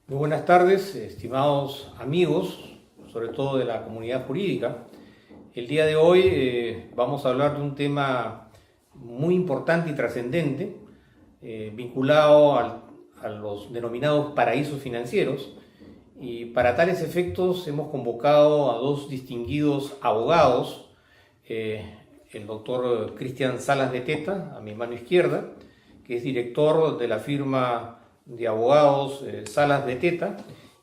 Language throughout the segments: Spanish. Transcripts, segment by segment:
Muy buenas tardes, estimados amigos, sobre todo de la comunidad jurídica. El día de hoy vamos a hablar de un tema muy importante y trascendente, vinculado a los denominados paraísos financieros. Y para tales efectos hemos convocado a dos distinguidos abogados, el doctor Cristian Salas Beteta, a mi mano izquierda, que es director de la firma de abogados Salas Beteta,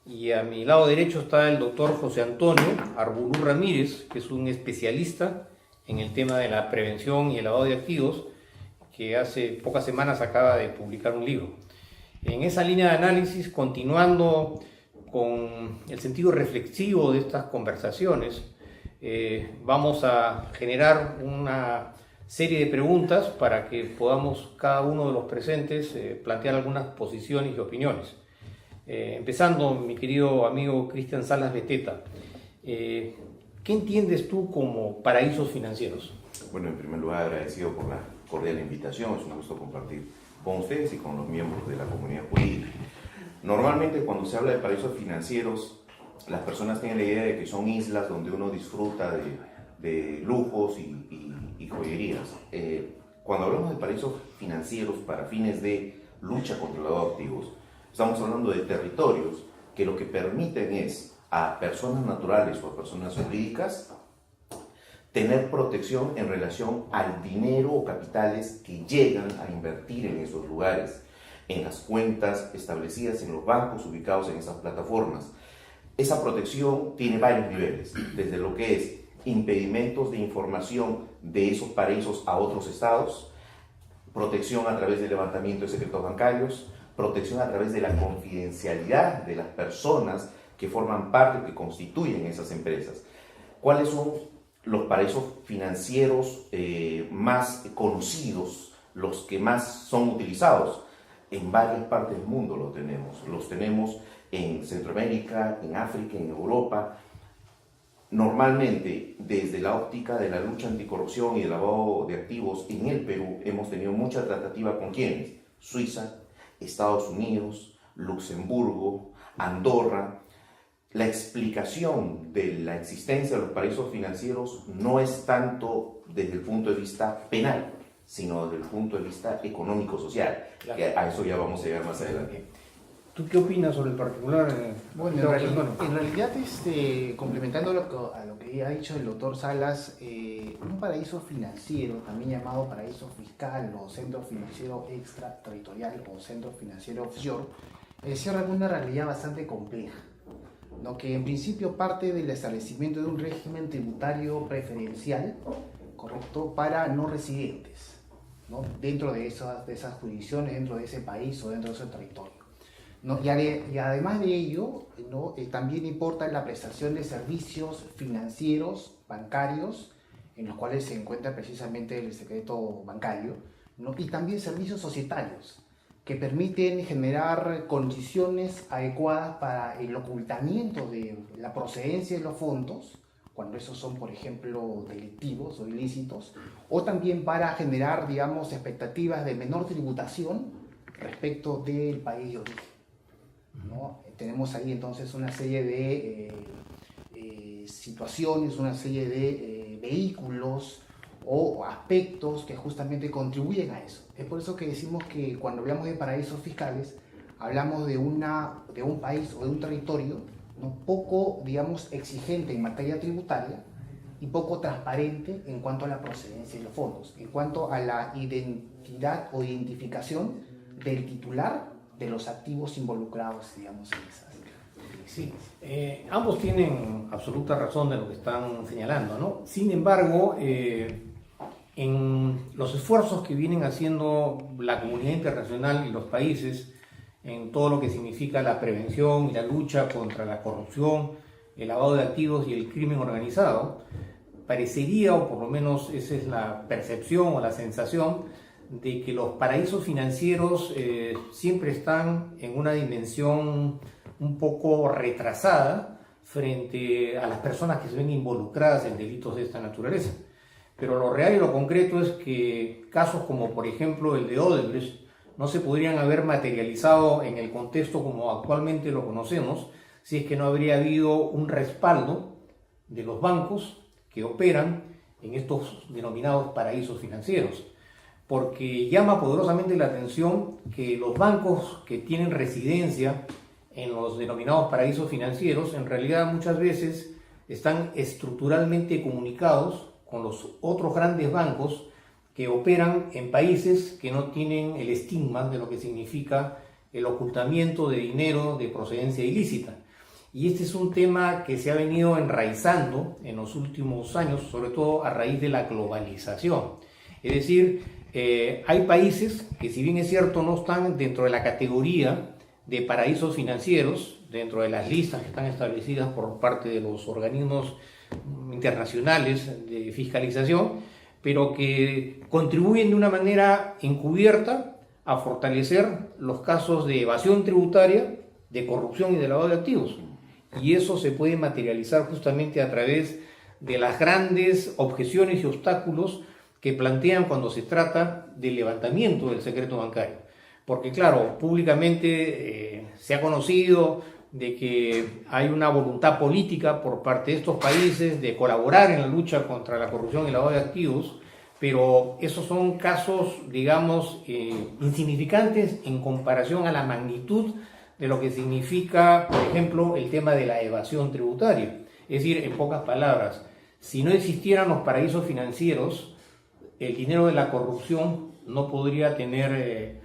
y a mi lado derecho está el doctor José Antonio Arbulú Ramírez, que es un especialista en el tema de la prevención y el lavado de activos, que hace pocas semanas acaba de publicar un libro. En esa línea de análisis, continuando con el sentido reflexivo de estas conversaciones, vamos a generar una serie de preguntas para que podamos cada uno de los presentes plantear algunas posiciones y opiniones. Empezando, mi querido amigo Cristian Salas Beteta, ¿qué entiendes tú como paraísos financieros? Bueno, en primer lugar, agradecido por la cordial invitación. Es un gusto compartir con ustedes y con los miembros de la comunidad jurídica. Normalmente, cuando se habla de paraísos financieros, las personas tienen la idea de que son islas donde uno disfruta de lujos y joyerías. Cuando hablamos de paraísos financieros para fines de lucha contra el lavado de activos, estamos hablando de territorios que lo que permiten es a personas naturales o a personas jurídicas tener protección en relación al dinero o capitales que llegan a invertir en esos lugares, en las cuentas establecidas en los bancos ubicados en esas plataformas. Esa protección tiene varios niveles, desde lo que es impedimentos de información de esos paraísos a otros estados, protección a través del levantamiento de secretos bancarios, protección a través de la confidencialidad de las personas que forman parte, que constituyen esas empresas. ¿Cuáles son los paraísos financieros más conocidos, los que más son utilizados? En varias partes del mundo los tenemos en Centroamérica, en África, en Europa. Normalmente, desde la óptica de la lucha anticorrupción y el lavado de activos en el Perú, hemos tenido mucha tratativa con ¿quiénes? Suiza, Estados Unidos, Luxemburgo, Andorra. La explicación de la existencia de los paraísos financieros no es tanto desde el punto de vista penal, sino desde el punto de vista económico-social, claro, que a eso ya vamos a llegar más adelante. ¿Tú qué opinas sobre el particular? Bueno, en realidad complementando a lo que ha dicho el doctor Salas, un paraíso financiero, también llamado paraíso fiscal o centro financiero extraterritorial o centro financiero offshore, cierra una realidad bastante compleja, ¿no? Que en principio parte del establecimiento de un régimen tributario preferencial, correcto, para no residentes, ¿no? Dentro de esas jurisdicciones, dentro de ese país o dentro de ese territorio, ¿no? Y además de ello, ¿no? También importa la prestación de servicios financieros, bancarios, en los cuales se encuentra precisamente el secreto bancario, ¿no? Y también servicios societarios, que permiten generar condiciones adecuadas para el ocultamiento de la procedencia de los fondos, cuando esos son, por ejemplo, delictivos o ilícitos, o también para generar, digamos, expectativas de menor tributación respecto del país de origen, ¿no? Tenemos ahí entonces una serie de situaciones, una serie de vehículos o aspectos que justamente contribuyen a eso. Es por eso que decimos que cuando hablamos de paraísos fiscales, hablamos de un país o de un territorio, ¿no? Poco, digamos, exigente en materia tributaria y poco transparente en cuanto a la procedencia de los fondos, en cuanto a la identidad o identificación del titular de los activos involucrados, digamos, en esas. Sí, ambos tienen absoluta razón de lo que están señalando, ¿no? Sin embargo, en los esfuerzos que vienen haciendo la comunidad internacional y los países en todo lo que significa la prevención y la lucha contra la corrupción, el lavado de activos y el crimen organizado, parecería, o por lo menos esa es la percepción o la sensación, de que los paraísos financieros siempre están en una dimensión un poco retrasada frente a las personas que se ven involucradas en delitos de esta naturaleza. pero lo real y lo concreto es que casos como por ejemplo el de Odebrecht no se podrían haber materializado en el contexto como actualmente lo conocemos si es que no habría habido un respaldo de los bancos que operan en estos denominados paraísos financieros. Porque llama poderosamente la atención que los bancos que tienen residencia en los denominados paraísos financieros en realidad muchas veces están estructuralmente comunicados con los otros grandes bancos que operan en países que no tienen el estigma de lo que significa el ocultamiento de dinero de procedencia ilícita. Y este es un tema que se ha venido enraizando en los últimos años, sobre todo a raíz de la globalización. Es decir, hay países que, si bien es cierto, no están dentro de la categoría de paraísos financieros, dentro de las listas que están establecidas por parte de los organismos internacionales de fiscalización, pero que contribuyen de una manera encubierta a fortalecer los casos de evasión tributaria, de corrupción y de lavado de activos. Y eso se puede materializar justamente a través de las grandes objeciones y obstáculos que plantean cuando se trata del levantamiento del secreto bancario. Porque claro, públicamente se ha conocido de que hay una voluntad política por parte de estos países de colaborar en la lucha contra la corrupción y el lavado de activos, pero esos son casos, digamos, insignificantes en comparación a la magnitud de lo que significa, por ejemplo, el tema de la evasión tributaria. Es decir, en pocas palabras, si no existieran los paraísos financieros, el dinero de la corrupción no podría tener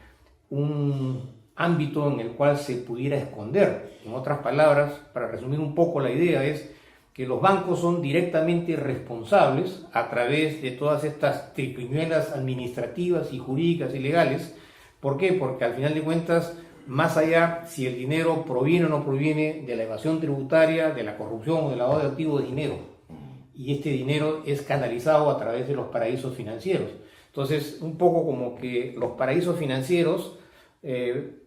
un ámbito en el cual se pudiera esconder. En otras palabras, para resumir un poco la idea, es que los bancos son directamente responsables a través de todas estas triquiñuelas administrativas y jurídicas y legales. ¿Por qué? Porque al final de cuentas, más allá si el dinero proviene o no proviene de la evasión tributaria, de la corrupción o del lavado de activos, de dinero. Y este dinero es canalizado a través de los paraísos financieros. Entonces, un poco como que los paraísos financieros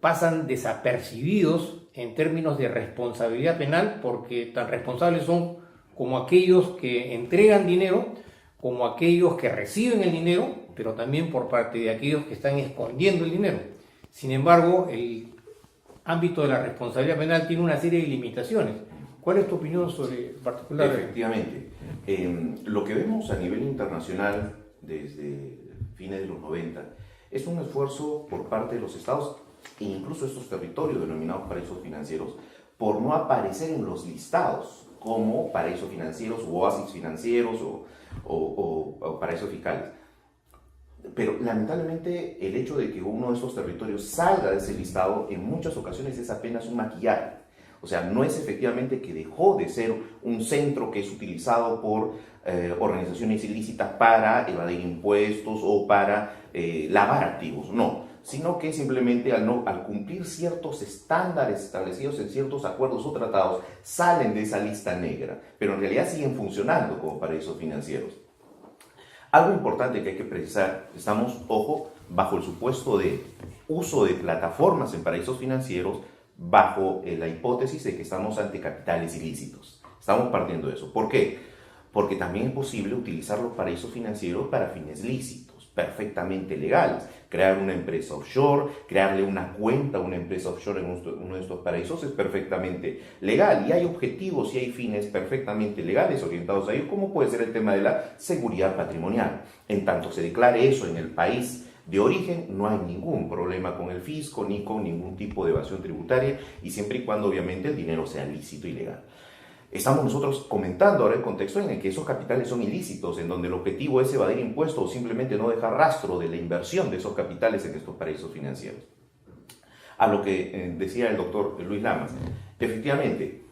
pasan desapercibidos en términos de responsabilidad penal, porque tan responsables son como aquellos que entregan dinero, como aquellos que reciben el dinero, pero también por parte de aquellos que están escondiendo el dinero. Sin embargo, el ámbito de la responsabilidad penal tiene una serie de limitaciones. ¿Cuál es tu opinión sobre particular? Efectivamente. Lo que vemos a nivel internacional desde fines de los 90 es un esfuerzo por parte de los estados e incluso estos territorios denominados paraísos financieros por no aparecer en los listados como paraísos financieros o oasis financieros o paraísos fiscales. Pero lamentablemente el hecho de que uno de esos territorios salga de ese listado en muchas ocasiones es apenas un maquillaje. O sea, no es efectivamente que dejó de ser un centro que es utilizado por organizaciones ilícitas para evadir impuestos o para lavar activos, no, sino que simplemente al cumplir ciertos estándares establecidos en ciertos acuerdos o tratados, salen de esa lista negra, pero en realidad siguen funcionando como paraísos financieros. Algo importante que hay que precisar, estamos, ojo, bajo el supuesto de uso de plataformas en paraísos financieros, bajo la hipótesis de que estamos ante capitales ilícitos. Estamos partiendo de eso. ¿Por qué? Porque también es posible utilizar los paraísos financieros para fines lícitos, perfectamente legales. Crear una empresa offshore, crearle una cuenta a una empresa offshore en uno de estos paraísos es perfectamente legal. Y hay objetivos y hay fines perfectamente legales orientados a ello, como puede ser el tema de la seguridad patrimonial. En tanto se declare eso en el país de origen, no hay ningún problema con el fisco ni con ningún tipo de evasión tributaria, y siempre y cuando obviamente el dinero sea lícito y legal. Estamos nosotros comentando ahora el contexto en el que esos capitales son ilícitos, en donde el objetivo es evadir impuestos o simplemente no dejar rastro de la inversión de esos capitales en estos paraísos financieros. A lo que decía el doctor Luis Lamas, efectivamente,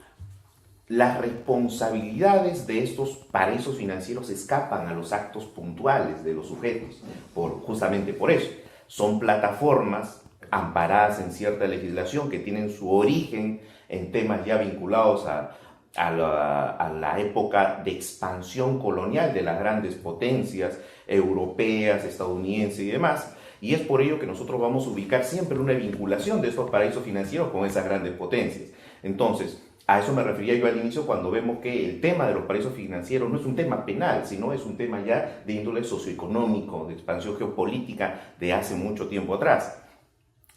las responsabilidades de estos paraísos financieros escapan a los actos puntuales de los sujetos, justamente por eso. Son plataformas amparadas en cierta legislación que tienen su origen en temas ya vinculados a la época de expansión colonial de las grandes potencias europeas, estadounidenses y demás. Y es por ello que nosotros vamos a ubicar siempre una vinculación de estos paraísos financieros con esas grandes potencias. Entonces, A eso me refería yo al inicio cuando vemos que el tema de los paraísos financieros no es un tema penal, sino es un tema ya de índole socioeconómico, de expansión geopolítica de hace mucho tiempo atrás.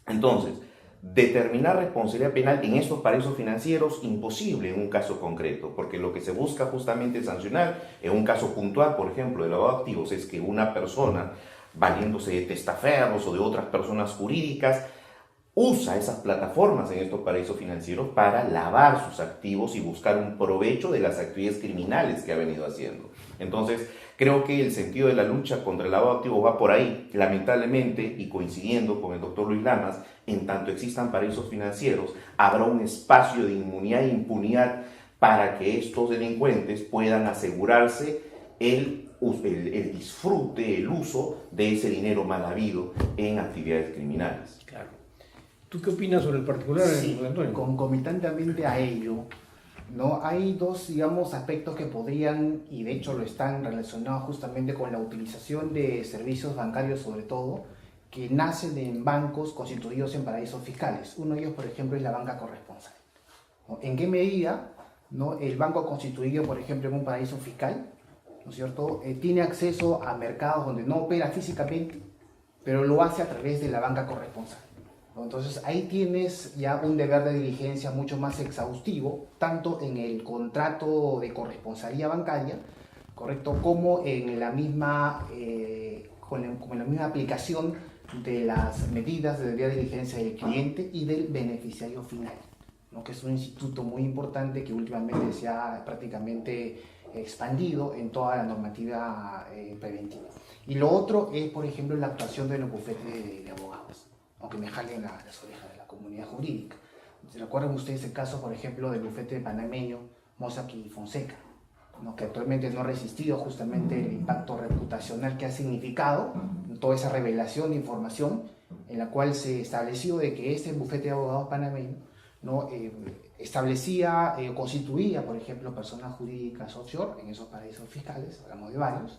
Entonces, determinar responsabilidad penal en estos paraísos financieros, imposible en un caso concreto, porque lo que se busca justamente sancionar en un caso puntual, por ejemplo, de lavado de activos, es que una persona, valiéndose de testaferros o de otras personas jurídicas, usa esas plataformas en estos paraísos financieros para lavar sus activos y buscar un provecho de las actividades criminales que ha venido haciendo. Entonces, creo que el sentido de la lucha contra el lavado de activos va por ahí. Lamentablemente, y coincidiendo con el doctor Luis Lamas, en tanto existan paraísos financieros, habrá un espacio de inmunidad e impunidad para que estos delincuentes puedan asegurarse el disfrute, el uso de ese dinero mal habido en actividades criminales. Claro. ¿Tú qué opinas sobre el particular, Sí, Antonio? concomitantemente a ello, ¿no? Hay dos, digamos, aspectos que podrían, y de hecho lo están relacionados justamente con la utilización de servicios bancarios, sobre todo, que nacen en bancos constituidos en paraísos fiscales. Uno de ellos, por ejemplo, es la banca corresponsal, ¿no? ¿En qué medida, ¿no?, el banco constituido, por ejemplo, en un paraíso fiscal, ¿no es cierto?, tiene acceso a mercados donde no opera físicamente, pero lo hace a través de la banca corresponsal? Entonces ahí tienes ya un deber de diligencia mucho más exhaustivo, tanto en el contrato de corresponsalía bancaria, ¿correcto?, como en la misma, como en la misma aplicación de las medidas de deber de diligencia del cliente y del beneficiario final, ¿no?, que es un instituto muy importante que últimamente se ha prácticamente expandido en toda la normativa preventiva. Y lo otro es, por ejemplo, la actuación de los bufetes de abogados, aunque me jalen las orejas de la comunidad jurídica. ¿Se recuerdan ustedes el caso, por ejemplo, del bufete panameño Mossack y Fonseca, ¿no?, que actualmente no ha resistido justamente el impacto reputacional que ha significado toda esa revelación de información, en la cual se estableció de que este bufete de abogados panameño, ¿no?, establecía o constituía, por ejemplo, personas jurídicas offshore en esos paraísos fiscales, hablamos de varios,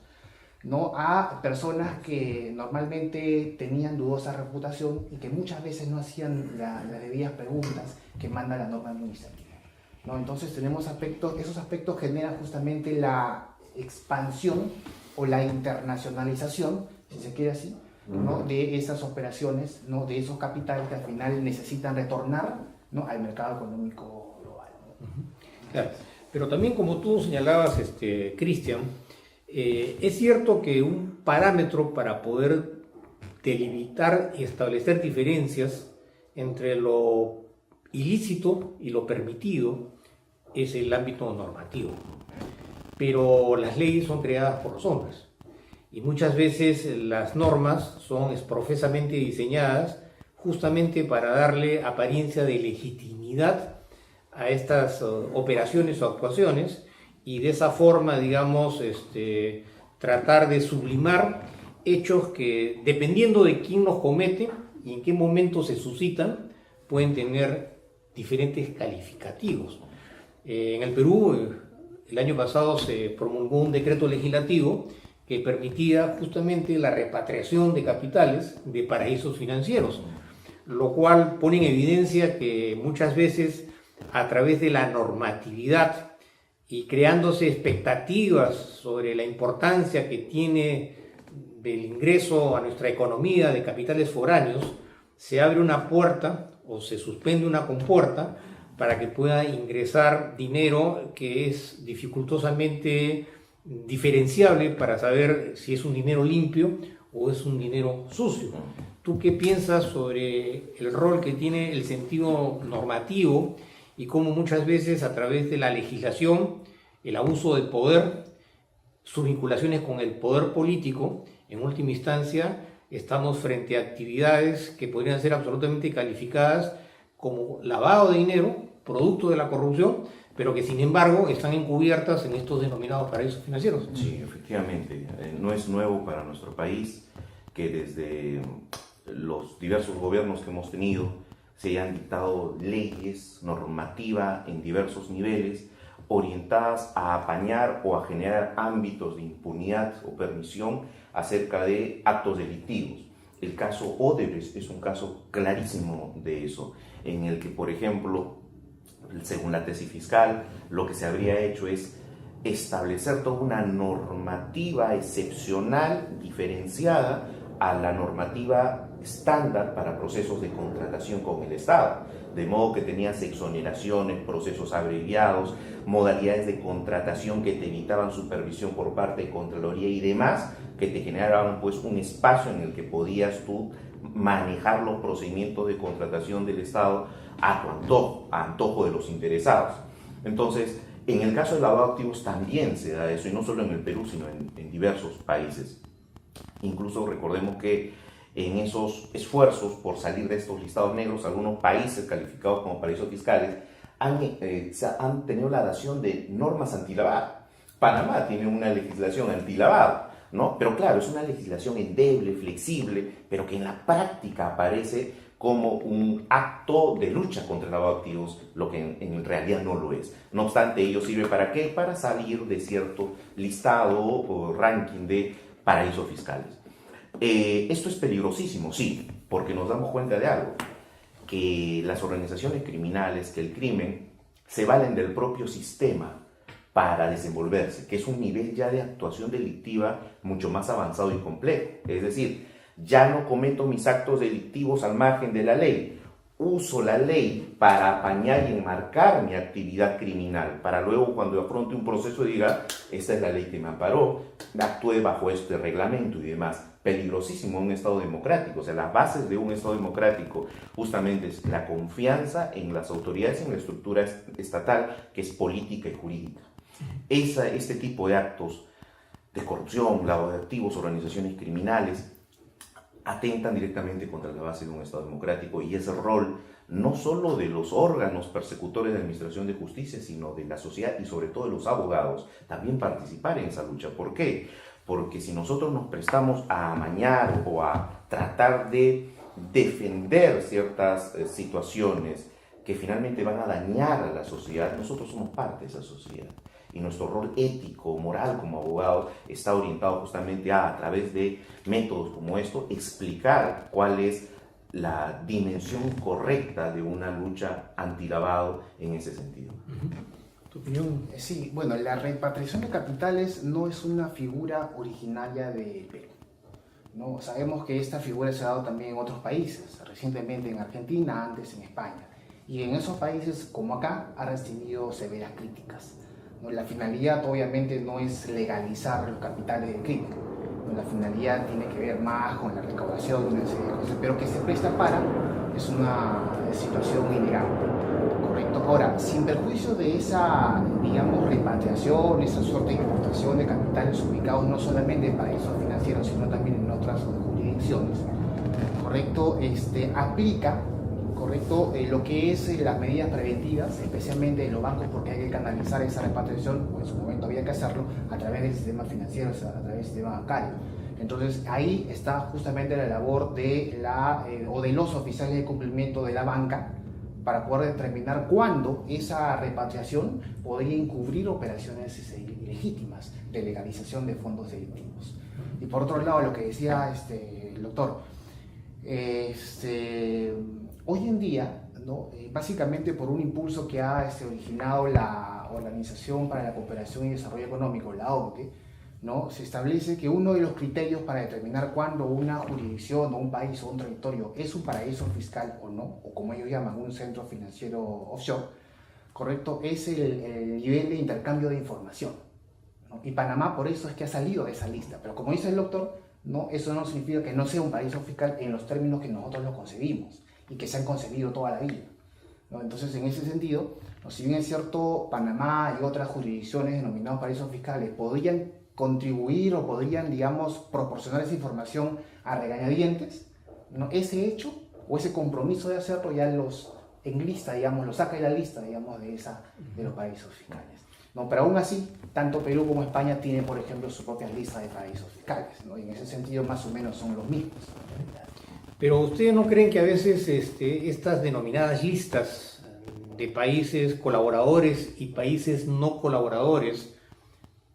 ¿no?, a personas que normalmente tenían dudosa reputación y que muchas veces no hacían las debidas preguntas que manda la norma administrativa, ¿no? Entonces tenemos esos aspectos generan justamente la expansión o la internacionalización, si se quiere así, ¿no?, de esas operaciones, ¿no?, de esos capitales que al final necesitan retornar, ¿no?, al mercado económico global, ¿no? Claro. Pero también, como tú señalabas, Cristian, es cierto que un parámetro para poder delimitar y establecer diferencias entre lo ilícito y lo permitido es el ámbito normativo. Pero las leyes son creadas por los hombres y muchas veces las normas son profesamente diseñadas justamente para darle apariencia de legitimidad a estas operaciones o actuaciones, y de esa forma, digamos, tratar de sublimar hechos que, dependiendo de quién los comete y en qué momento se suscitan, pueden tener diferentes calificativos. En el Perú, el año pasado se promulgó un decreto legislativo que permitía justamente la repatriación de capitales de paraísos financieros, lo cual pone en evidencia que muchas veces, a través de la normatividad y creándose expectativas sobre la importancia que tiene del ingreso a nuestra economía de capitales foráneos, se abre una puerta o se suspende una compuerta para que pueda ingresar dinero que es dificultosamente diferenciable para saber si es un dinero limpio o es un dinero sucio. ¿Tú qué piensas sobre el rol que tiene el sentido normativo y cómo muchas veces a través de la legislación, el abuso de poder, sus vinculaciones con el poder político, en última instancia, estamos frente a actividades que podrían ser absolutamente calificadas como lavado de dinero, producto de la corrupción, pero que sin embargo están encubiertas en estos denominados paraísos financieros? Sí, efectivamente. No es nuevo para nuestro país que desde los diversos gobiernos que hemos tenido se hayan dictado leyes, normativa en diversos niveles, orientadas a apañar o a generar ámbitos de impunidad o permisión acerca de actos delictivos. El caso Odebrecht es un caso clarísimo de eso, en el que, por ejemplo, según la tesis fiscal, lo que se habría hecho es establecer toda una normativa excepcional, diferenciada a la normativa estándar para procesos de contratación con el Estado. De modo que tenías exoneraciones, procesos abreviados, modalidades de contratación que te evitaban supervisión por parte de Contraloría y demás, que te generaban pues un espacio en el que podías tú manejar los procedimientos de contratación del Estado a tu antojo de los interesados. Entonces, en el caso del lavado de activos también se da eso, y no solo en el Perú, sino en diversos países. Incluso recordemos que en esos esfuerzos por salir de estos listados negros, algunos países calificados como paraísos fiscales han tenido la adopción de normas antilavado. Panamá tiene una legislación antilavado, ¿no? Pero claro, es una legislación endeble, flexible, pero que en la práctica aparece como un acto de lucha contra el lavado de activos, lo que en realidad no lo es. No obstante, ello sirve ¿para qué? Para salir de cierto listado o ranking de paraísos fiscales. Esto es peligrosísimo, sí, porque nos damos cuenta de algo, que las organizaciones criminales, que el crimen, se valen del propio sistema para desenvolverse, que es un nivel ya de actuación delictiva mucho más avanzado y complejo. Es decir, ya no cometo mis actos delictivos al margen de la ley, uso la ley para apañar y enmarcar mi actividad criminal, para luego cuando afronte un proceso diga, esta es la ley que me amparó, actué bajo este reglamento y demás. Peligrosísimo en un Estado democrático. O sea, las bases de un Estado democrático justamente es la confianza en las autoridades y en la estructura estatal, que es política y jurídica. Este tipo de actos de corrupción, lavado de activos, organizaciones criminales, atentan directamente contra la base de un Estado democrático, y ese rol no solo de los órganos persecutores de administración de justicia, sino de la sociedad y sobre todo de los abogados, también participar en esa lucha. ¿Por qué? Porque si nosotros nos prestamos a amañar o a tratar de defender ciertas situaciones que finalmente van a dañar a la sociedad, nosotros somos parte de esa sociedad. Y nuestro rol ético, moral como abogados está orientado justamente a través de métodos como esto, explicar cuál es la dimensión correcta de una lucha antilavado en ese sentido. ¿Tu opinión? Sí, bueno, la repatriación de capitales no es una figura originaria de Perú, ¿no? Sabemos que esta figura se ha dado también en otros países, recientemente en Argentina, antes en España. Y en esos países, como acá, ha recibido severas críticas, ¿no? La finalidad obviamente no es legalizar los capitales del crimen, ¿no? La finalidad tiene que ver más con la recaudación de una serie de cosas, pero que se presta para, es una situación innegable. Correcto. Ahora, sin perjuicio de esa, digamos, repatriación, esa suerte de importación de capitales ubicados no solamente en paraísos financieros, sino también en otras jurisdicciones, correcto, aplica, correcto, lo que es las medidas preventivas, especialmente en los bancos, porque hay que canalizar esa repatriación, o en su momento había que hacerlo, a través del sistema financiero, a través del sistema bancario. Entonces ahí está justamente la labor de de los oficiales de cumplimiento de la banca, para poder determinar cuándo esa repatriación podría encubrir operaciones ilegítimas de legalización de fondos delictivos. Y por otro lado, lo que decía el doctor, hoy en día, ¿no? Básicamente por un impulso que ha originado la Organización para la Cooperación y Desarrollo Económico, la OCDE, ¿no? Se establece que uno de los criterios para determinar cuándo una jurisdicción o un país o un territorio es un paraíso fiscal o no, o como ellos llaman, un centro financiero offshore, correcto, es el nivel de intercambio de información, ¿no? Y Panamá por eso es que ha salido de esa lista, pero como dice el doctor, ¿no? Eso no significa que no sea un paraíso fiscal en los términos que nosotros lo concebimos y que se han concebido toda la vida, ¿no? Entonces, en ese sentido, ¿no? Si bien es cierto, Panamá y otras jurisdicciones denominadas paraísos fiscales podrían contribuir o podrían, digamos, proporcionar esa información a regañadientes, ¿no? Ese hecho o ese compromiso de hacerlo ya los enlista, digamos, lo saca de la lista, digamos, de los paraísos fiscales, ¿no? Pero aún así, tanto Perú como España tienen, por ejemplo, su propia lista de paraísos fiscales, ¿no? Y en ese sentido, más o menos son los mismos. Pero ¿ustedes no creen que a veces estas denominadas listas de países colaboradores y países no colaboradores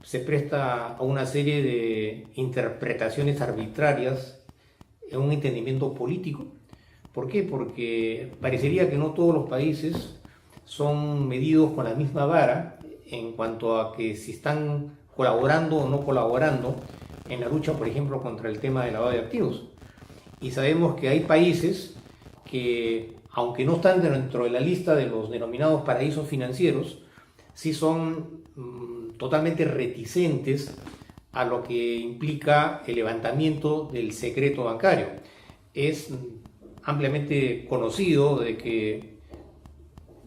se presta a una serie de interpretaciones arbitrarias en un entendimiento político? ¿Por qué? Porque parecería que no todos los países son medidos con la misma vara en cuanto a que si están colaborando o no colaborando en la lucha, por ejemplo, contra el tema del lavado de activos. Y sabemos que hay países que, aunque no están dentro de la lista de los denominados paraísos financieros, sí son totalmente reticentes a lo que implica el levantamiento del secreto bancario. Es ampliamente conocido de que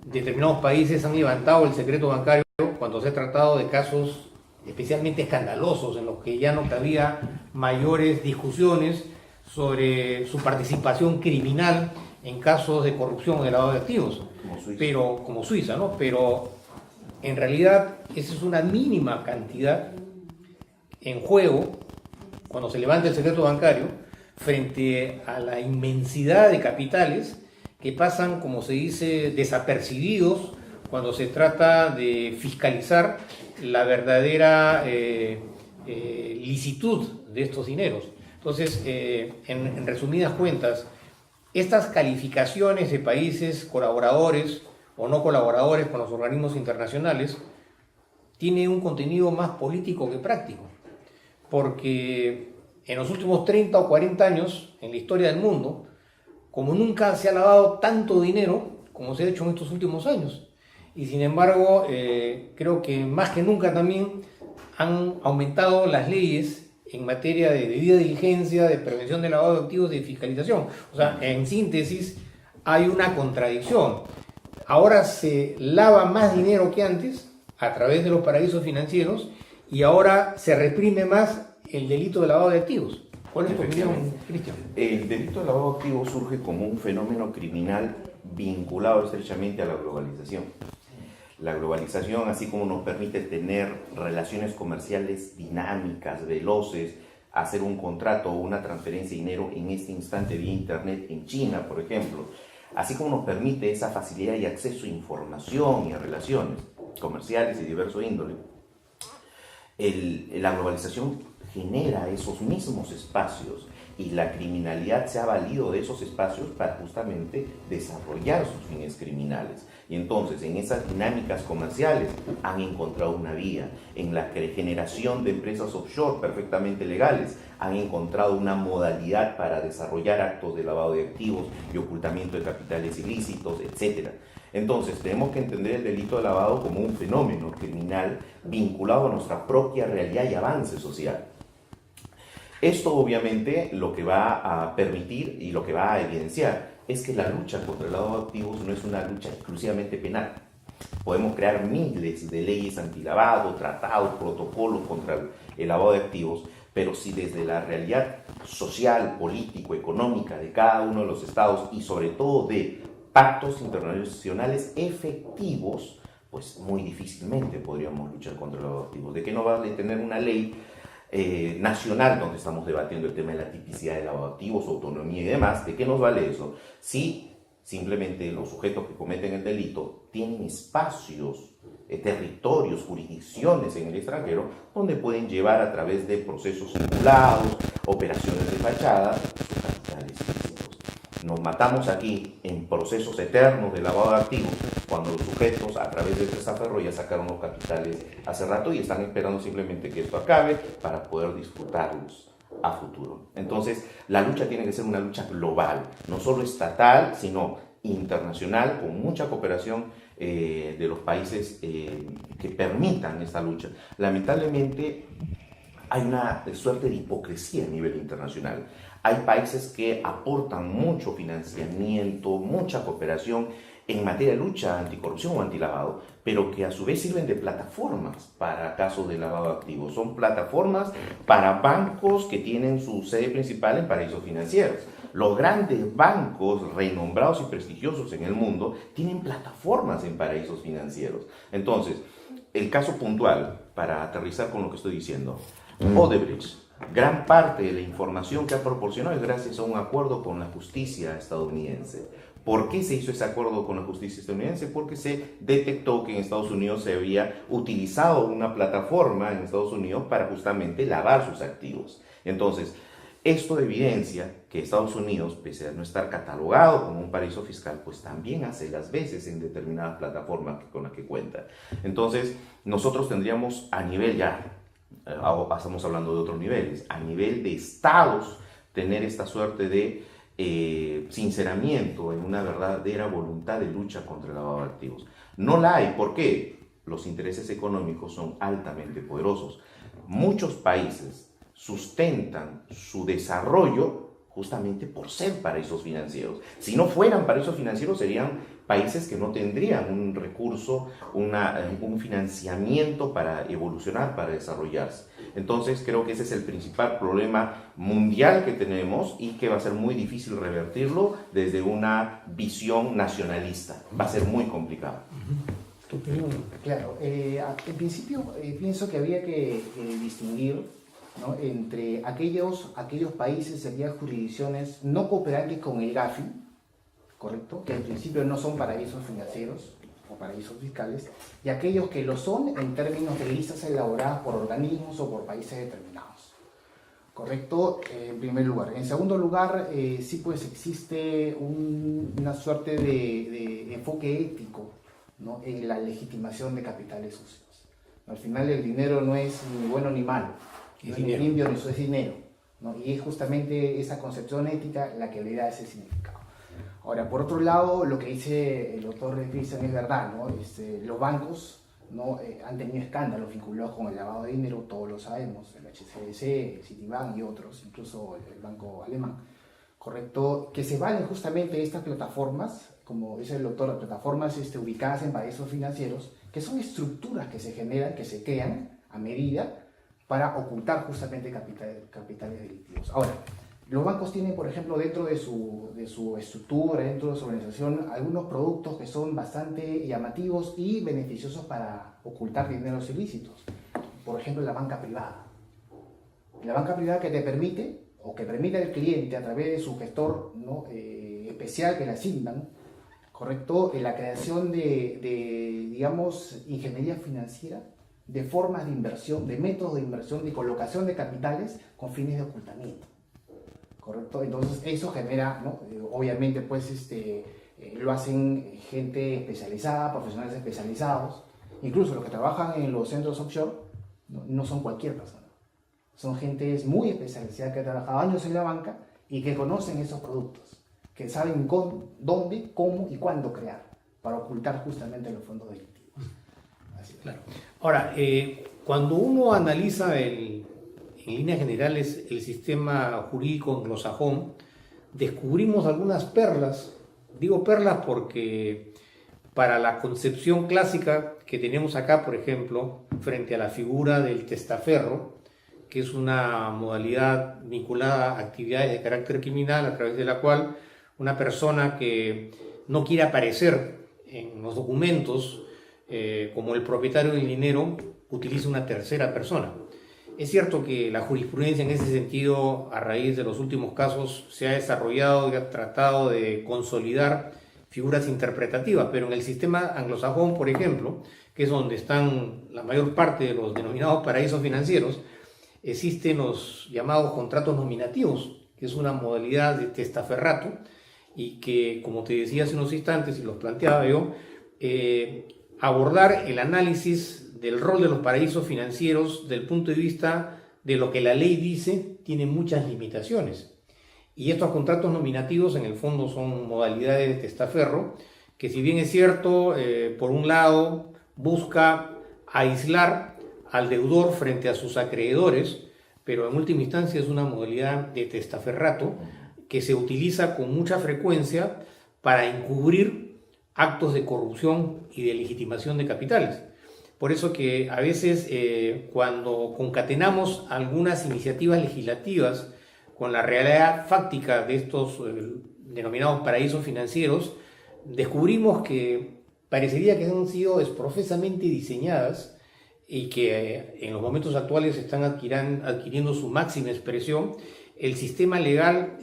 determinados países han levantado el secreto bancario cuando se ha tratado de casos especialmente escandalosos en los que ya no cabía mayores discusiones sobre su participación criminal en casos de corrupción o de lavado de activos, como Suiza, ¿no? Pero en realidad esa es una mínima cantidad en juego cuando se levanta el secreto bancario frente a la inmensidad de capitales que pasan, como se dice, desapercibidos cuando se trata de fiscalizar la verdadera licitud de estos dineros. Entonces, en resumidas cuentas, estas calificaciones de países colaboradores o no colaboradores con los organismos internacionales tienen un contenido más político que práctico, porque en los últimos 30 o 40 años, en la historia del mundo, como nunca se ha lavado tanto dinero como se ha hecho en estos últimos años. Y sin embargo, creo que más que nunca también han aumentado las leyes en materia de debida diligencia, de prevención del lavado de activos y de fiscalización. O sea, en síntesis, hay una contradicción. Ahora se lava más dinero que antes a través de los paraísos financieros y ahora se reprime más el delito de lavado de activos. ¿Cuál es tu opinión, Cristian? El delito de lavado de activos surge como un fenómeno criminal vinculado estrechamente a la globalización. La globalización, así como nos permite tener relaciones comerciales dinámicas, veloces, hacer un contrato o una transferencia de dinero en este instante vía internet en China, por ejemplo, así como nos permite esa facilidad y acceso a información y a relaciones comerciales y diverso índole, la globalización genera esos mismos espacios y la criminalidad se ha valido de esos espacios para justamente desarrollar sus fines criminales. Y entonces en esas dinámicas comerciales han encontrado una vía, en la generación de empresas offshore perfectamente legales han encontrado una modalidad para desarrollar actos de lavado de activos y ocultamiento de capitales ilícitos, etc. Entonces tenemos que entender el delito de lavado como un fenómeno criminal vinculado a nuestra propia realidad y avance social. Esto obviamente lo que va a permitir y lo que va a evidenciar es que la lucha contra el lavado de activos no es una lucha exclusivamente penal. Podemos crear miles de leyes antilavado, tratados, protocolos contra el lavado de activos, pero si desde la realidad social, político, económica de cada uno de los estados y sobre todo de pactos internacionales efectivos, pues muy difícilmente podríamos luchar contra el lavado de activos. ¿De qué no vale tener una ley nacional donde estamos debatiendo el tema de la tipicidad de lavado de activos, autonomía y demás? ¿De qué nos vale eso? Si simplemente los sujetos que cometen el delito tienen espacios, territorios, jurisdicciones en el extranjero donde pueden llevar a través de procesos simulados, operaciones de fachada, sus capitales ilícitos. Nos matamos aquí en procesos eternos de lavado de activos cuando los sujetos a través de este zafarro ya sacaron los capitales hace rato y están esperando simplemente que esto acabe para poder disfrutarlos a futuro. Entonces, la lucha tiene que ser una lucha global, no solo estatal, sino internacional, con mucha cooperación de los países que permitan esta lucha. Lamentablemente, hay una suerte de hipocresía a nivel internacional. Hay países que aportan mucho financiamiento, mucha cooperación en materia de lucha anticorrupción o antilavado, pero que a su vez sirven de plataformas para casos de lavado de activos. Son plataformas para bancos que tienen su sede principal en paraísos financieros. Los grandes bancos renombrados y prestigiosos en el mundo tienen plataformas en paraísos financieros. Entonces, el caso puntual, para aterrizar con lo que estoy diciendo, Odebrecht, gran parte de la información que ha proporcionado es gracias a un acuerdo con la justicia estadounidense. ¿Por qué se hizo ese acuerdo con la justicia estadounidense? Porque se detectó que en Estados Unidos se había utilizado una plataforma en Estados Unidos para justamente lavar sus activos. Entonces, Esto evidencia que Estados Unidos, pese a no estar catalogado como un paraíso fiscal, pues también hace las veces en determinadas plataformas con las que cuenta. Entonces, nosotros tendríamos a nivel ya, estamos hablando de otros niveles, a nivel de estados, tener esta suerte de sinceramiento en una verdadera voluntad de lucha contra el lavado de activos. No la hay. ¿Por qué? Los intereses económicos son altamente poderosos. Muchos países sustentan su desarrollo justamente por ser paraísos financieros. Si no fueran paraísos financieros, serían países que no tendrían un recurso, un financiamiento para evolucionar, para desarrollarse. Entonces, creo que ese es el principal problema mundial que tenemos y que va a ser muy difícil revertirlo desde una visión nacionalista. Va a ser muy complicado. ¿Tu opinión? Claro, en principio pienso que había que distinguir, ¿no?, entre aquellos países, aquellas jurisdicciones no cooperantes con el GAFI, ¿correcto?, que en principio no son paraísos financieros o paraísos fiscales, y aquellos que lo son en términos de listas elaboradas por organismos o por países determinados, ¿correcto? En primer lugar. En segundo lugar, sí, pues existe una suerte de enfoque ético, ¿no?, en la legitimación de capitales sucios. Al final el dinero no es ni bueno ni malo, no es ni limpio ni eso, es dinero, ¿no? Y es justamente esa concepción ética la que le da ese significado. Ahora, por otro lado, lo que dice el doctor Cristian es verdad, ¿no? Los bancos, ¿no?, han tenido escándalos vinculados con el lavado de dinero, todos lo sabemos, el HSBC, Citibank y otros, incluso el banco alemán, ¿correcto?, que se valen justamente de estas plataformas, como dice el doctor, plataformas ubicadas en paraísos financieros, que son estructuras que se generan, que se crean a medida para ocultar justamente capitales delictivos. Ahora, los bancos tienen, por ejemplo, dentro de su estructura, dentro de su organización, algunos productos que son bastante llamativos y beneficiosos para ocultar dineros ilícitos. Por ejemplo, la banca privada. La banca privada que te permite, o que permite al cliente a través de su gestor, ¿no?, especial que le asignan, ¿correcto?, la creación de, digamos, ingeniería financiera, de formas de inversión, de métodos de inversión, de colocación de capitales con fines de ocultamiento, ¿correcto? Entonces eso genera, ¿no?, obviamente pues lo hacen gente especializada, profesionales especializados, incluso los que trabajan en los centros offshore no son cualquier persona, son gentes muy especializadas que han trabajado años en la banca y que conocen esos productos, que saben dónde, cómo y cuándo crear para ocultar justamente los fondos delictivos. Claro. Ahora, cuando uno analiza en líneas generales el sistema jurídico anglosajón, descubrimos algunas perlas. Digo perlas porque para la concepción clásica que tenemos acá, por ejemplo, frente a la figura del testaferro, que es una modalidad vinculada a actividades de carácter criminal a través de la cual una persona que no quiere aparecer en los documentos como el propietario del dinero utiliza una tercera persona. Es cierto que la jurisprudencia en ese sentido, a raíz de los últimos casos, se ha desarrollado y ha tratado de consolidar figuras interpretativas, pero en el sistema anglosajón, por ejemplo, que es donde están la mayor parte de los denominados paraísos financieros, existen los llamados contratos nominativos, que es una modalidad de testaferrato y que, como te decía hace unos instantes y los planteaba yo, abordar el análisis del rol de los paraísos financieros del punto de vista de lo que la ley dice tiene muchas limitaciones. Y estos contratos nominativos en el fondo son modalidades de testaferro que, si bien es cierto, por un lado busca aislar al deudor frente a sus acreedores, pero en última instancia es una modalidad de testaferrato que se utiliza con mucha frecuencia para encubrir actos de corrupción y de legitimación de capitales. Por eso que a veces cuando concatenamos algunas iniciativas legislativas con la realidad fáctica de estos denominados paraísos financieros, descubrimos que parecería que han sido desprofesamente diseñadas y que en los momentos actuales están adquiriendo su máxima expresión. El sistema legal,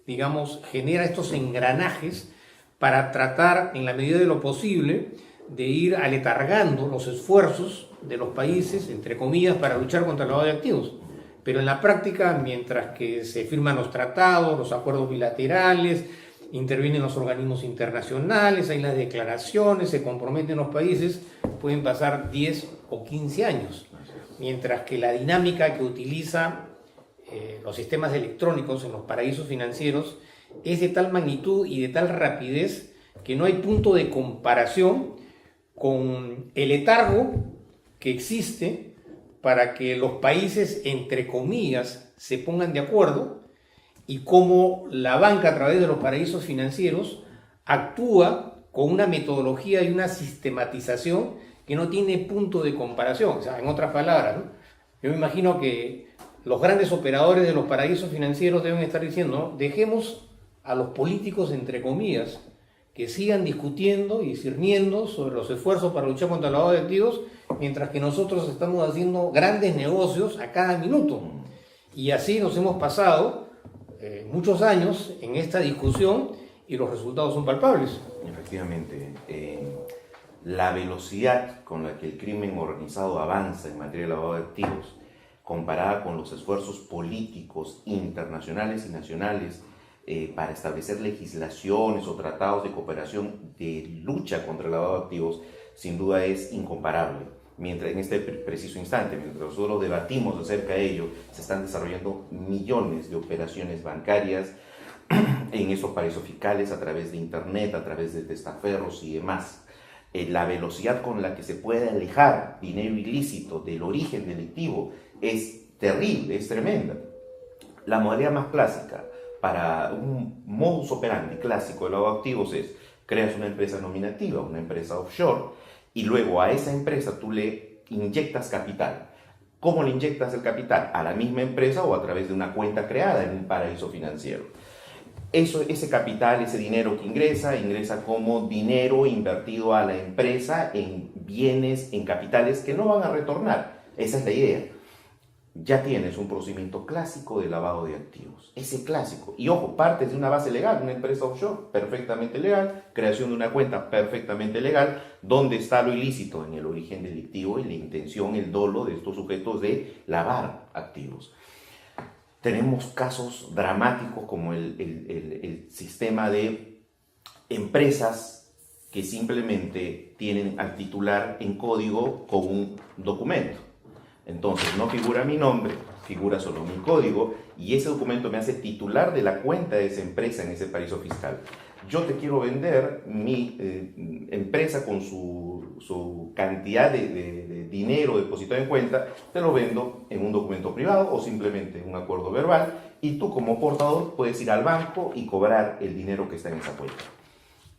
digamos, genera estos engranajes para tratar, en la medida de lo posible, de ir aletargando los esfuerzos de los países, entre comillas, para luchar contra el lavado de activos. pero en la práctica, mientras que se firman los tratados, los acuerdos bilaterales, intervienen los organismos internacionales, hay las declaraciones, se comprometen los países, pueden pasar 10 o 15 años, mientras que la dinámica que utiliza los sistemas electrónicos en los paraísos financieros es de tal magnitud y de tal rapidez que no hay punto de comparación con el letargo que existe para que los países, entre comillas, se pongan de acuerdo, y cómo la banca a través de los paraísos financieros actúa con una metodología y una sistematización que no tiene punto de comparación. O sea, en otras palabras, ¿no? Yo me imagino que los grandes operadores de los paraísos financieros deben estar diciendo, ¿no? Dejemos a los políticos, entre comillas, que sigan discutiendo y discerniendo sobre los esfuerzos para luchar contra el lavado de activos, mientras que nosotros estamos haciendo grandes negocios a cada minuto. Y así nos hemos pasado muchos años en esta discusión y los resultados son palpables. Efectivamente, la velocidad con la que el crimen organizado avanza en materia de lavado de activos, comparada con los esfuerzos políticos internacionales y nacionales para establecer legislaciones o tratados de cooperación de lucha contra el lavado de activos, sin duda es incomparable. Mientras en este preciso instante, mientras nosotros debatimos acerca de ello, se están desarrollando millones de operaciones bancarias en esos paraísos fiscales a través de internet, a través de testaferros y demás. La velocidad con la que se puede alejar dinero ilícito del origen delictivo es terrible, es tremenda. La modalidad más clásica para un modus operandi clásico de lavado de activos es: creas una empresa nominativa, una empresa offshore, y luego a esa empresa tú le inyectas capital. ¿Cómo le inyectas el capital? A la misma empresa o a través de una cuenta creada en un paraíso financiero. Ese capital, ese dinero que ingresa como dinero invertido a la empresa en bienes, en capitales que no van a retornar. Esa es la idea. Ya tienes un procedimiento clásico de lavado de activos. Ese clásico. Y ojo, partes de una base legal, una empresa offshore, perfectamente legal, creación de una cuenta perfectamente legal, donde está lo ilícito en el origen delictivo y la intención, el dolo de estos sujetos de lavar activos. Tenemos casos dramáticos como el sistema de empresas que simplemente tienen al titular en código con un documento. Entonces no figura mi nombre, figura solo mi código, y ese documento me hace titular de la cuenta de esa empresa en ese paraíso fiscal. Yo te quiero vender mi empresa con su cantidad de dinero depositado en cuenta, te lo vendo en un documento privado o simplemente en un acuerdo verbal, y tú como portador puedes ir al banco y cobrar el dinero que está en esa cuenta.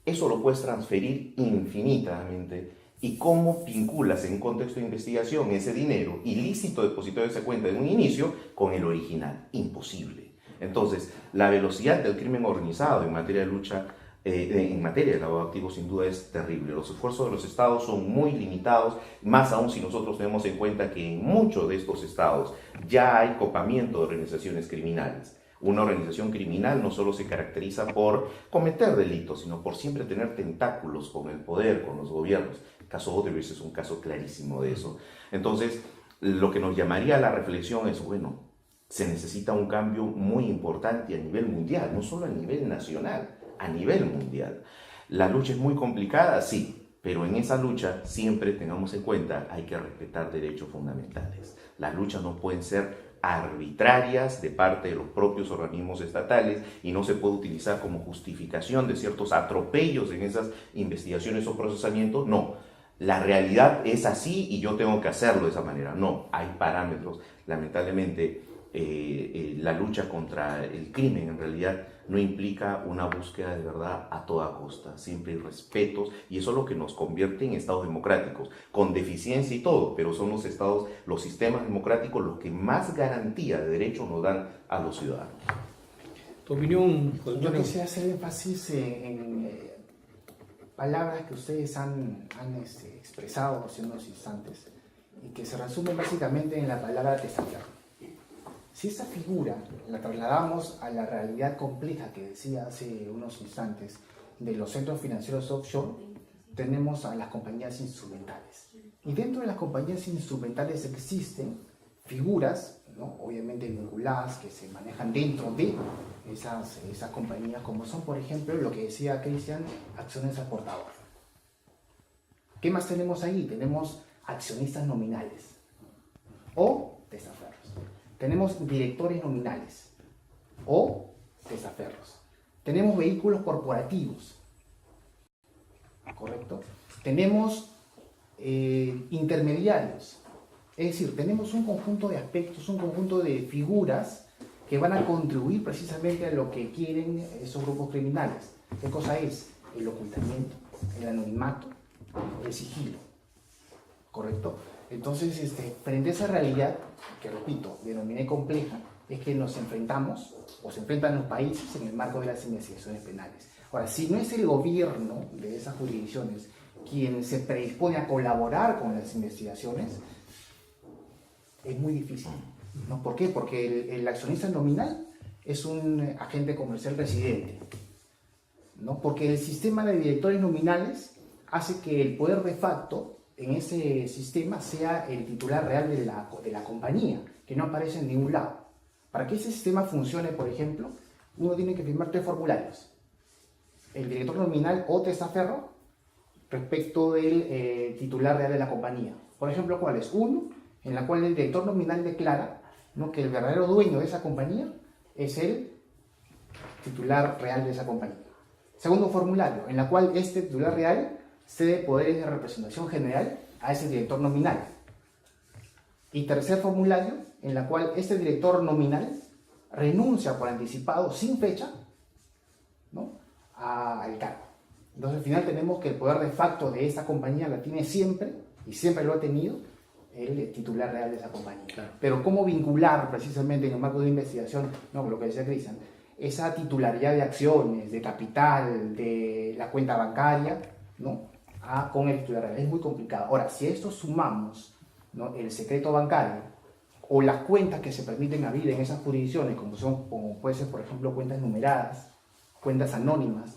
Eso lo puedes transferir infinitamente. ¿Y cómo vinculas en contexto de investigación ese dinero ilícito depositado en esa cuenta en un inicio con el original? Imposible. Entonces, la velocidad del crimen organizado en materia de lucha, en materia de lavado de activos, sin duda es terrible. Los esfuerzos de los estados son muy limitados, más aún si nosotros tenemos en cuenta que en muchos de estos estados ya hay copamiento de organizaciones criminales. Una organización criminal no solo se caracteriza por cometer delitos, sino por siempre tener tentáculos con el poder, con los gobiernos. El caso Odebrecht es un caso clarísimo de eso. Entonces, lo que nos llamaría a la reflexión es, bueno, se necesita un cambio muy importante a nivel mundial, no solo a nivel nacional, a nivel mundial. La lucha es muy complicada, sí, pero en esa lucha siempre tengamos en cuenta, hay que respetar derechos fundamentales. Las luchas no pueden ser arbitrarias de parte de los propios organismos estatales y no se puede utilizar como justificación de ciertos atropellos en esas investigaciones o procesamientos. No, la realidad es así y yo tengo que hacerlo de esa manera. No, hay parámetros. Lamentablemente, la lucha contra el crimen en realidad no implica una búsqueda de verdad a toda costa. Siempre hay respetos y eso es lo que nos convierte en estados democráticos, con deficiencia y todo, pero son los estados, los sistemas democráticos los que más garantía de derechos nos dan a los ciudadanos. ¿Tu opinión? Yo quisiera hacer énfasis en palabras que ustedes han expresado hace unos instantes y que se resumen básicamente en la palabra testaferro. Si esta figura la trasladamos a la realidad compleja que decía hace unos instantes de los centros financieros offshore, tenemos a las compañías instrumentales. Y dentro de las compañías instrumentales existen figuras, ¿no? Obviamente vinculadas, que se manejan dentro de esas compañías, como son, por ejemplo, lo que decía Cristian, acciones al portador. ¿Qué más tenemos ahí? Tenemos accionistas nominales o testaferros. Tenemos directores nominales o testaferros. Tenemos vehículos corporativos, ¿correcto? Tenemos intermediarios. Es decir, tenemos un conjunto de aspectos, un conjunto de figuras que van a contribuir precisamente a lo que quieren esos grupos criminales. ¿Qué cosa es? El ocultamiento, el anonimato, el sigilo. ¿Correcto? Entonces, frente a esa realidad, que repito, denominé compleja, es que nos enfrentamos, o se enfrentan los países en el marco de las investigaciones penales. Ahora, si no es el gobierno de esas jurisdicciones quien se predispone a colaborar con las investigaciones, es muy difícil, ¿no? ¿Por qué? Porque el accionista nominal es un agente comercial residente, ¿no? Porque el sistema de directores nominales hace que el poder de facto en ese sistema sea el titular real de la compañía, que no aparece en ningún lado. Para que ese sistema funcione, por ejemplo, uno tiene que firmar 3 formularios. El director nominal o testaferro respecto del titular real de la compañía. Por ejemplo, ¿cuál es? Uno, en la cual el director nominal declara, ¿no?, que el verdadero dueño de esa compañía es el titular real de esa compañía. Segundo formulario, en la cual este titular real cede poderes de representación general a ese director nominal. Y tercer formulario, en la cual este director nominal renuncia por anticipado, sin fecha, ¿no?, al cargo. Entonces, al final tenemos que el poder de facto de esta compañía la tiene siempre, y siempre lo ha tenido, el titular real de esa compañía. Claro. Pero ¿cómo vincular precisamente en el marco de investigación, no, lo que decía Cristian, esa titularidad de acciones, de capital, de la cuenta bancaria, ¿no?, con el titular real? Es muy complicado. Ahora, si a esto sumamos, ¿no?, el secreto bancario o las cuentas que se permiten abrir en esas jurisdicciones, como puede ser, por ejemplo, cuentas numeradas, cuentas anónimas,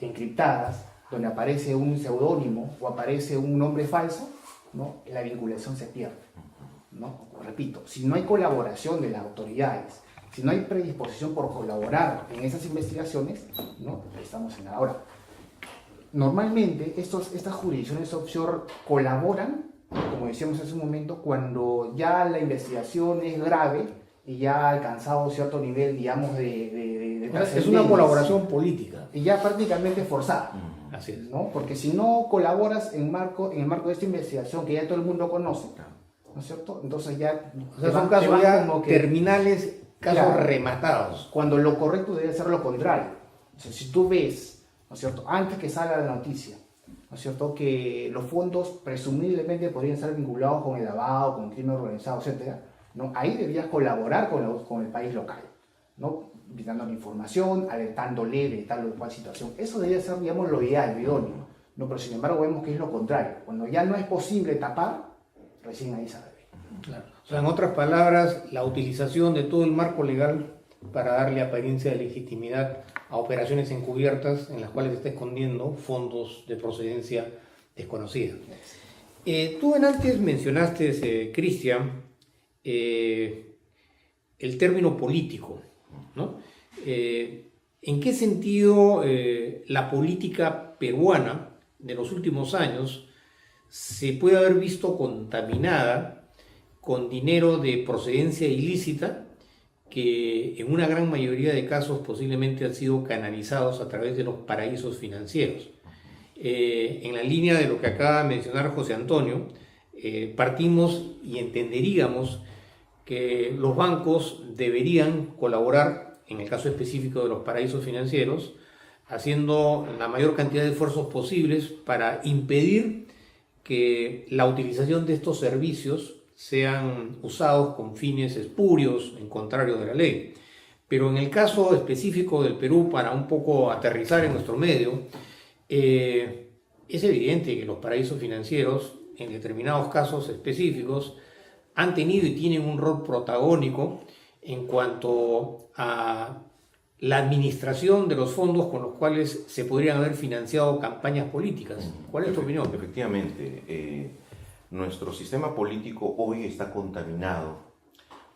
encriptadas, donde aparece un seudónimo o aparece un nombre falso, ¿no?, la vinculación se pierde, ¿no? Repito, si no hay colaboración de las autoridades, si no hay predisposición por colaborar en esas investigaciones, ¿no?, estamos en la hora. Normalmente estas jurisdicciones offshore colaboran, como decíamos hace un momento, cuando ya la investigación es grave y ya ha alcanzado cierto nivel, digamos, de es una colaboración política. Y ya prácticamente forzada. Así es. ¿No? Porque si no colaboras en el marco de esta investigación que ya todo el mundo conoce, ¿no es cierto? Entonces ya... O sea, son casos ya terminales, casos, claro, rematados. Cuando lo correcto debe ser lo contrario. O sea, si tú ves, ¿no es cierto?, antes que salga la noticia, ¿no es cierto?, que los fondos presumiblemente podrían estar vinculados con el lavado, con el crimen organizado, etc., ¿no?, ahí deberías colaborar con el país local, ¿no?, dándole información, alertándole de tal o cual situación. Eso debería ser, digamos, lo ideal, lo idóneo, ¿no? Pero sin embargo vemos que es lo contrario. Cuando ya no es posible tapar, recién ahí se revela. Claro. O sea, en otras palabras, la utilización de todo el marco legal para darle apariencia de legitimidad a operaciones encubiertas en las cuales se está escondiendo fondos de procedencia desconocida. Tú antes mencionaste, Cristian, el término político, ¿no? ¿En qué sentido la política peruana de los últimos años se puede haber visto contaminada con dinero de procedencia ilícita que en una gran mayoría de casos posiblemente han sido canalizados a través de los paraísos financieros? En la línea de lo que acaba de mencionar José Antonio, partimos y entenderíamos que los bancos deberían colaborar, en el caso específico de los paraísos financieros, haciendo la mayor cantidad de esfuerzos posibles para impedir que la utilización de estos servicios sean usados con fines espurios, en contrario de la ley. Pero en el caso específico del Perú, para un poco aterrizar en nuestro medio, es evidente que los paraísos financieros, en determinados casos específicos, han tenido y tienen un rol protagónico en cuanto a la administración de los fondos con los cuales se podrían haber financiado campañas políticas. ¿Cuál es tu opinión? Efectivamente, nuestro sistema político hoy está contaminado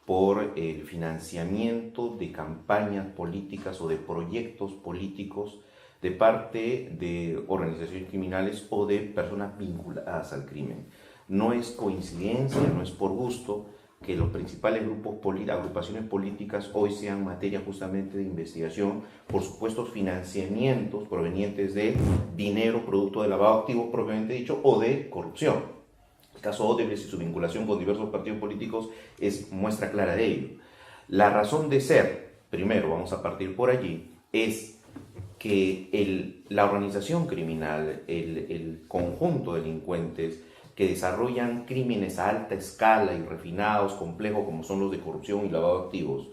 por el financiamiento de campañas políticas o de proyectos políticos de parte de organizaciones criminales o de personas vinculadas al crimen. No es coincidencia, no es por gusto que los principales agrupaciones políticas hoy sean materia justamente de investigación por supuestos financiamientos provenientes de dinero producto de lavado de activos propiamente dicho o de corrupción. El caso Odebrecht y su vinculación con diversos partidos políticos es muestra clara de ello. La razón de ser, primero vamos a partir por allí, es que la organización criminal, el conjunto de delincuentes que desarrollan crímenes a alta escala y refinados, complejos como son los de corrupción y lavado de activos,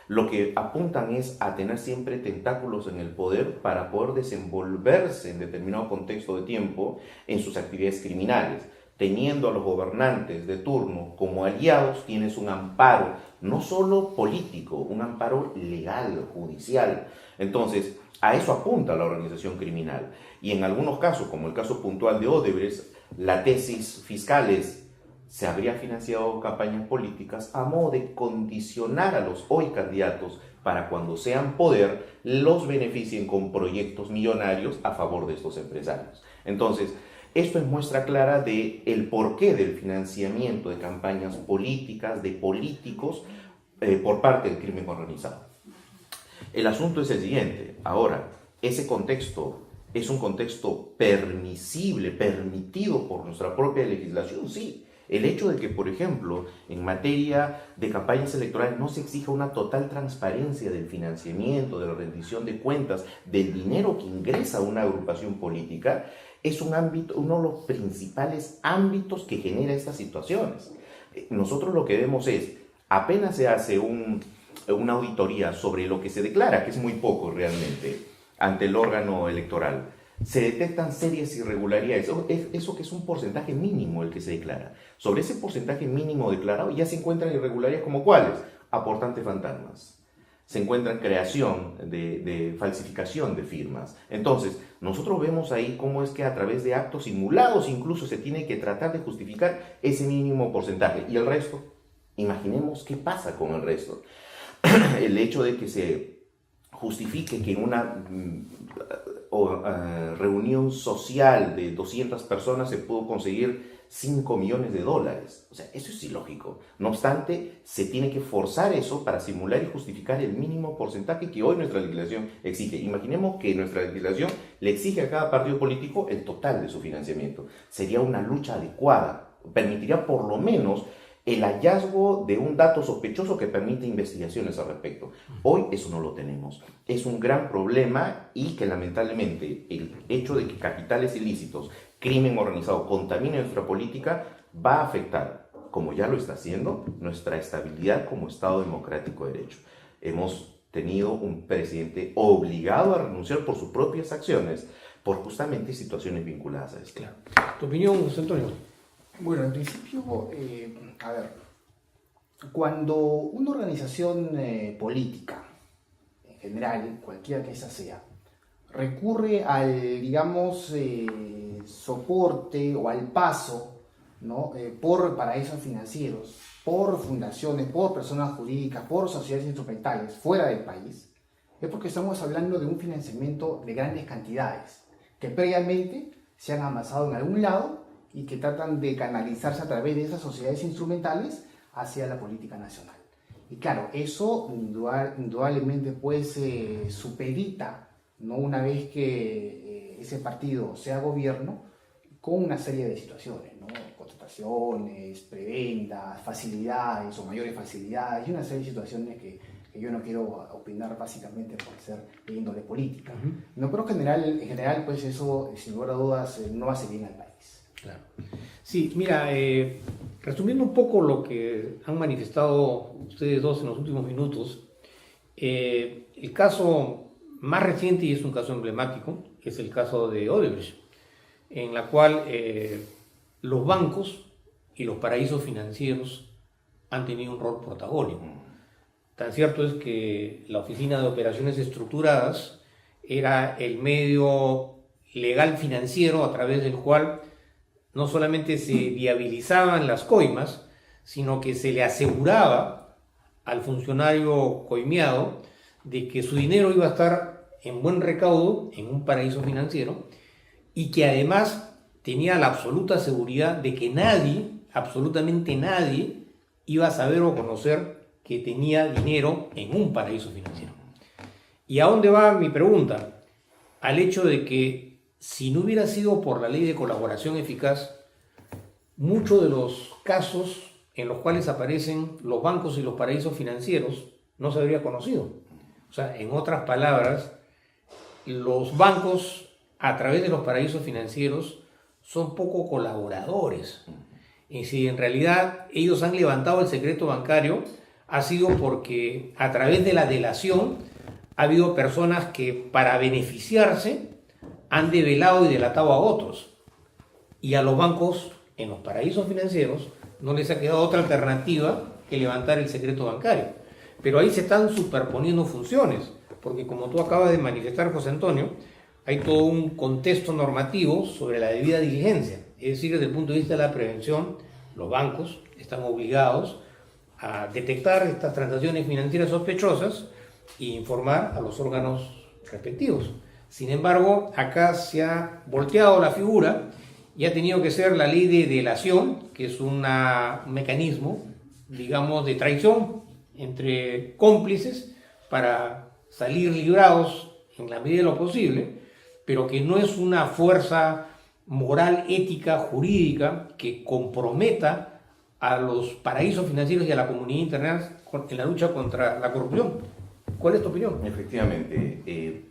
lo que apuntan es a tener siempre tentáculos en el poder para poder desenvolverse en determinado contexto de tiempo en sus actividades criminales. Teniendo a los gobernantes de turno como aliados, tienes un amparo, no solo político, un amparo legal, judicial. Entonces, a eso apunta la organización criminal. Y en algunos casos, como el caso puntual de Odebrecht, la tesis fiscal es: se habría financiado campañas políticas a modo de condicionar a los hoy candidatos para cuando sean poder, los beneficien con proyectos millonarios a favor de estos empresarios. Entonces, esto es muestra clara del porqué del financiamiento de campañas políticas, de políticos, por parte del crimen organizado. El asunto es el siguiente. Ahora, ese contexto es un contexto permisible, permitido por nuestra propia legislación, sí. El hecho de que, por ejemplo, en materia de campañas electorales no se exija una total transparencia del financiamiento, de la rendición de cuentas, del dinero que ingresa a una agrupación política, es un ámbito, uno de los principales ámbitos que genera estas situaciones. Nosotros lo que vemos es, apenas se hace una auditoría sobre lo que se declara, que es muy poco realmente, ante el órgano electoral, se detectan serias irregularidades. Eso que es un porcentaje mínimo el que se declara. Sobre ese porcentaje mínimo declarado ya se encuentran irregularidades como ¿cuáles? Aportantes fantasmas. Se encuentran creación de falsificación de firmas. Entonces, nosotros vemos ahí cómo es que a través de actos simulados incluso se tiene que tratar de justificar ese mínimo porcentaje. ¿Y el resto? Imaginemos qué pasa con el resto. El hecho de que se justifique que en una reunión social de 200 personas se pudo conseguir $5 millones. O sea, eso es ilógico. No obstante, se tiene que forzar eso para simular y justificar el mínimo porcentaje que hoy nuestra legislación exige. Imaginemos que nuestra legislación le exige a cada partido político el total de su financiamiento. Sería una lucha adecuada. Permitiría por lo menos el hallazgo de un dato sospechoso que permite investigaciones al respecto. Hoy eso no lo tenemos. Es un gran problema y que lamentablemente el hecho de que capitales ilícitos, crimen organizado, contamine nuestra política va a afectar, como ya lo está haciendo, nuestra estabilidad como Estado democrático de derecho. Hemos tenido un presidente obligado a renunciar por sus propias acciones por justamente situaciones vinculadas a esto. Claro. ¿Tu opinión, José Antonio? Bueno, en principio, cuando una organización política, en general, cualquiera que esa sea, recurre al, digamos, soporte o al paso, ¿no? Por paraísos financieros, por fundaciones, por personas jurídicas, por sociedades instrumentales fuera del país, es porque estamos hablando de un financiamiento de grandes cantidades que previamente se han amasado en algún lado y que tratan de canalizarse a través de esas sociedades instrumentales hacia la política nacional. Y claro, eso indudablemente pues supedita, ¿no? Una vez que ese partido sea gobierno, con una serie de situaciones, ¿no? Contrataciones, prebendas, facilidades o mayores facilidades, y una serie de situaciones que yo no quiero opinar básicamente por ser de índole política. No, pero en general pues eso, sin lugar a dudas, no hace bien al país. Claro. Sí, mira, resumiendo un poco lo que han manifestado ustedes dos en los últimos minutos, el caso más reciente, y es un caso emblemático, es el caso de Odebrecht, en la cual los bancos y los paraísos financieros han tenido un rol protagónico. Tan cierto es que la Oficina de Operaciones Estructuradas era el medio legal financiero a través del cual no solamente se viabilizaban las coimas, sino que se le aseguraba al funcionario coimeado de que su dinero iba a estar en buen recaudo en un paraíso financiero y que además tenía la absoluta seguridad de que nadie, absolutamente nadie, iba a saber o conocer que tenía dinero en un paraíso financiero. ¿Y a dónde va mi pregunta? Al hecho de que si no hubiera sido por la ley de colaboración eficaz, muchos de los casos en los cuales aparecen los bancos y los paraísos financieros no se habría conocido. O sea, en otras palabras, los bancos a través de los paraísos financieros son poco colaboradores. Y si en realidad ellos han levantado el secreto bancario, ha sido porque a través de la delación ha habido personas que para beneficiarse han develado y delatado a otros. Y a los bancos en los paraísos financieros no les ha quedado otra alternativa que levantar el secreto bancario. Pero ahí se están superponiendo funciones, porque como tú acabas de manifestar, José Antonio, hay todo un contexto normativo sobre la debida diligencia. Es decir, desde el punto de vista de la prevención, los bancos están obligados a detectar estas transacciones financieras sospechosas e informar a los órganos respectivos. Sin embargo, acá se ha volteado la figura y ha tenido que ser la ley de delación, que es un mecanismo, digamos, de traición entre cómplices para salir librados en la medida de lo posible, pero que no es una fuerza moral, ética, jurídica que comprometa a los paraísos financieros y a la comunidad internacional en la lucha contra la corrupción. ¿Cuál es tu opinión? Efectivamente,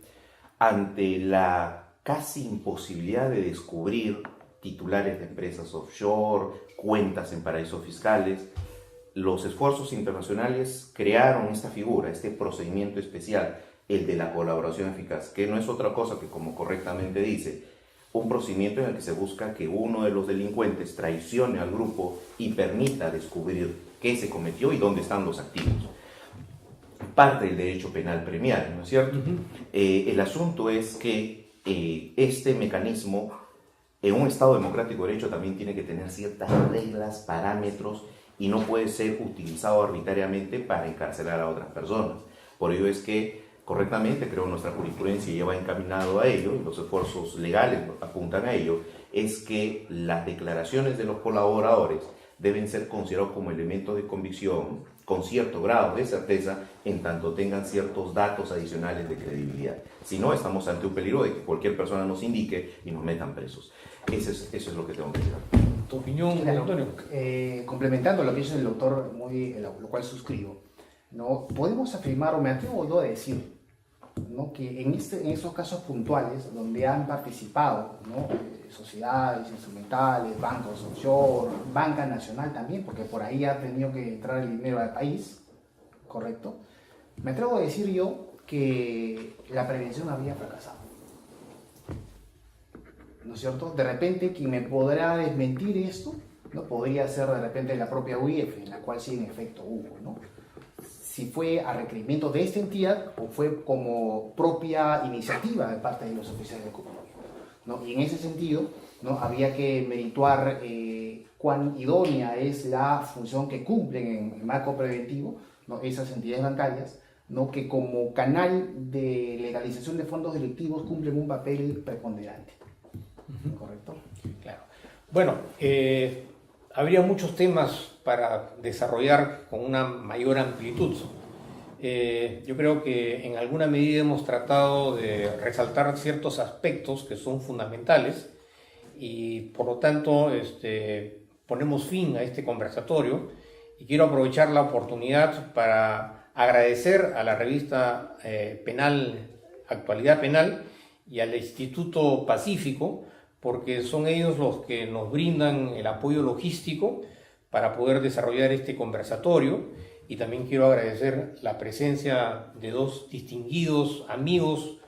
ante la casi imposibilidad de descubrir titulares de empresas offshore, cuentas en paraísos fiscales, los esfuerzos internacionales crearon esta figura, este procedimiento especial, el de la colaboración eficaz, que no es otra cosa que, como correctamente dice, un procedimiento en el que se busca que uno de los delincuentes traicione al grupo y permita descubrir qué se cometió y dónde están los activos. Parte del derecho penal premial, ¿no es cierto? El asunto es que este mecanismo en un Estado democrático de derecho también tiene que tener ciertas reglas, parámetros, y no puede ser utilizado arbitrariamente para encarcelar a otras personas. Por ello es que, correctamente, creo nuestra jurisprudencia ya va encaminado a ello, y los esfuerzos legales apuntan a ello, es que las declaraciones de los colaboradores deben ser considerados como elementos de convicción con cierto grado de certeza, en tanto tengan ciertos datos adicionales de credibilidad. Si no, estamos ante un peligro de que cualquier persona nos indique y nos metan presos. Eso es lo que tengo que decir. ¿Tu opinión, Claro, Antonio? complementando lo que dice el doctor, lo cual suscribo, ¿no? Podemos afirmar, o me atrevo yo a decir, ¿no?, que en estos casos puntuales donde han participado, ¿no?, sociedades instrumentales, bancos offshore, banca nacional también, porque por ahí ha tenido que entrar el dinero al país, ¿correcto? Me atrevo a decir yo que la prevención había fracasado, ¿no es cierto? De repente, quien me podrá desmentir esto, ¿no?, podría ser de repente la propia UIF, en la cual sí en efecto hubo, ¿no? Si fue a requerimiento de esta entidad o fue como propia iniciativa de parte de los oficiales de gobierno, ¿no? Y en ese sentido, ¿no?, había que merituar cuán idónea es la función que cumplen en marco preventivo, ¿no?, esas entidades bancarias, ¿no?, que como canal de legalización de fondos delictivos cumplen un papel preponderante. ¿Correcto? Claro. Bueno, habría muchos temas para desarrollar con una mayor amplitud. Yo creo que en alguna medida hemos tratado de resaltar ciertos aspectos que son fundamentales y por lo tanto ponemos fin a este conversatorio y quiero aprovechar la oportunidad para agradecer a la revista Penal, Actualidad Penal, y al Instituto Pacífico, porque son ellos los que nos brindan el apoyo logístico para poder desarrollar este conversatorio. Y también quiero agradecer la presencia de dos distinguidos amigos,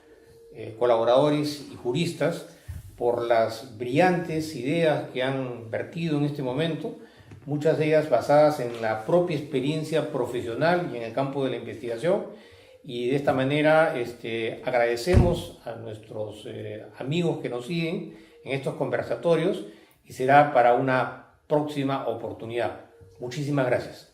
colaboradores y juristas por las brillantes ideas que han vertido en este momento, muchas de ellas basadas en la propia experiencia profesional y en el campo de la investigación. Y de esta manera agradecemos a nuestros amigos que nos siguen en estos conversatorios y será para una próxima oportunidad. Muchísimas gracias.